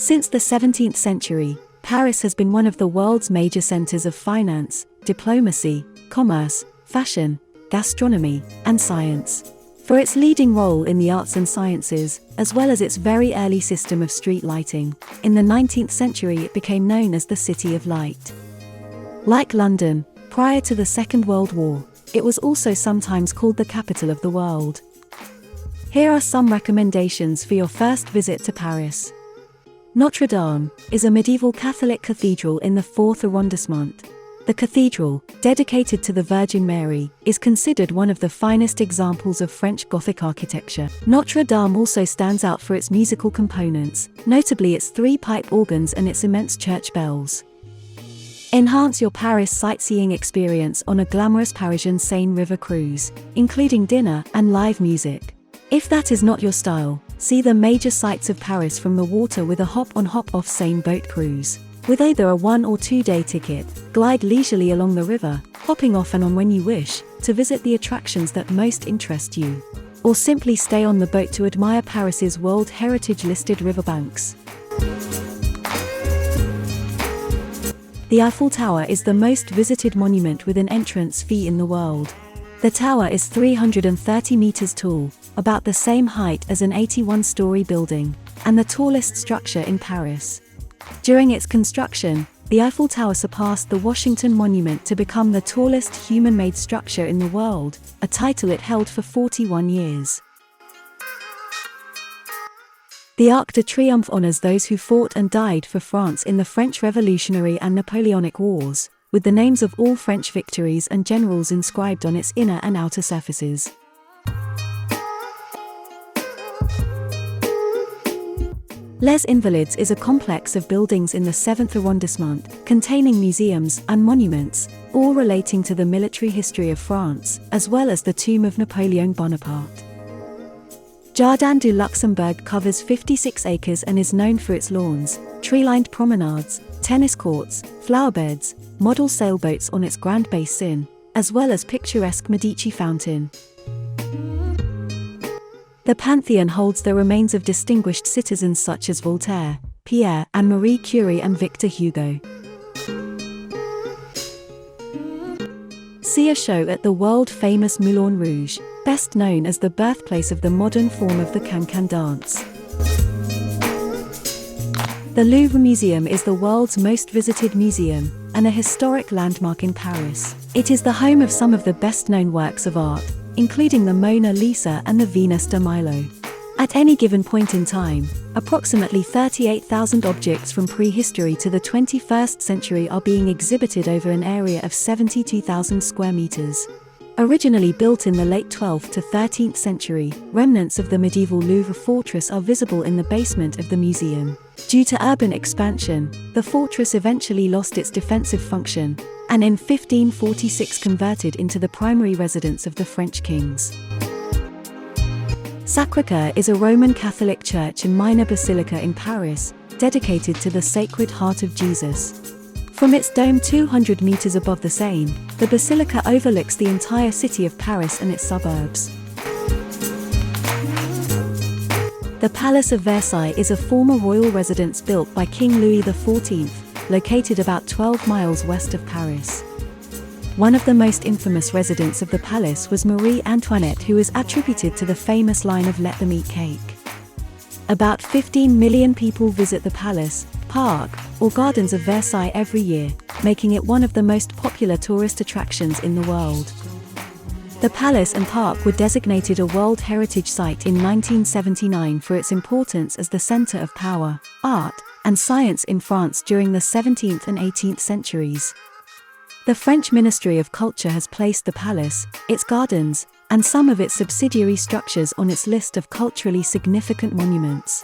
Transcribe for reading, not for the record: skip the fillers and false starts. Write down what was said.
Since the 17th century, Paris has been one of the world's major centers of finance, diplomacy, commerce, fashion, gastronomy, and science. For its leading role in the arts and sciences, as well as its very early system of street lighting, in the 19th century it became known as the City of Light. Like London, prior to the Second World War, it was also sometimes called the capital of the world. Here are some recommendations for your first visit to Paris. Notre Dame is a medieval Catholic cathedral in the 4th arrondissement. The cathedral, dedicated to the Virgin Mary, is considered one of the finest examples of French Gothic architecture. Notre Dame also stands out for its musical components, notably its 3-pipe organs and its immense church bells. Enhance your Paris sightseeing experience on a glamorous Parisian Seine River cruise, including dinner and live music. If that is not your style, see the major sights of Paris from the water with a hop-on hop-off Seine boat cruise. With either a 1- or 2-day ticket, glide leisurely along the river, hopping off and on when you wish, to visit the attractions that most interest you. Or simply stay on the boat to admire Paris's World Heritage-listed riverbanks. The Eiffel Tower is the most visited monument with an entrance fee in the world. The tower is 330 meters tall, about the same height as an 81-story building, and the tallest structure in Paris. During its construction, the Eiffel Tower surpassed the Washington Monument to become the tallest human-made structure in the world, a title it held for 41 years. The Arc de Triomphe honors those who fought and died for France in the French Revolutionary and Napoleonic Wars, with the names of all French victories and generals inscribed on its inner and outer surfaces. Les Invalides is a complex of buildings in the 7th arrondissement, containing museums and monuments, all relating to the military history of France, as well as the tomb of Napoleon Bonaparte. Jardin du Luxembourg covers 56 acres and is known for its lawns, tree-lined promenades, tennis courts, flowerbeds, model sailboats on its Grand Bassin, as well as picturesque Medici fountain. The Pantheon holds the remains of distinguished citizens such as Voltaire, Pierre and Marie Curie and Victor Hugo. See a show at the world-famous Moulin Rouge, best known as the birthplace of the modern form of the can-can dance. The Louvre Museum is the world's most visited museum, and a historic landmark in Paris. It is the home of some of the best-known works of art, including the Mona Lisa and the Venus de Milo. At any given point in time, approximately 38,000 objects from prehistory to the 21st century are being exhibited over an area of 72,000 square meters. Originally built in the late 12th to 13th century, remnants of the medieval Louvre fortress are visible in the basement of the museum. Due to urban expansion, the fortress eventually lost its defensive function, and in 1546 converted into the primary residence of the French kings. Sacré-Cœur is a Roman Catholic church and minor basilica in Paris, dedicated to the Sacred Heart of Jesus. From its dome 200 meters above the Seine, the basilica overlooks the entire city of Paris and its suburbs. The Palace of Versailles is a former royal residence built by King Louis XIV, located about 12 miles west of Paris. One of the most infamous residents of the palace was Marie Antoinette, who is attributed to the famous line of "Let them eat cake." About 15 million people visit the palace, park, or gardens of Versailles every year, making it one of the most popular tourist attractions in the world. The palace and park were designated a World Heritage Site in 1979 for its importance as the center of power, art, and science in France during the 17th and 18th centuries. The French Ministry of Culture has placed the palace, its gardens, and some of its subsidiary structures on its list of culturally significant monuments.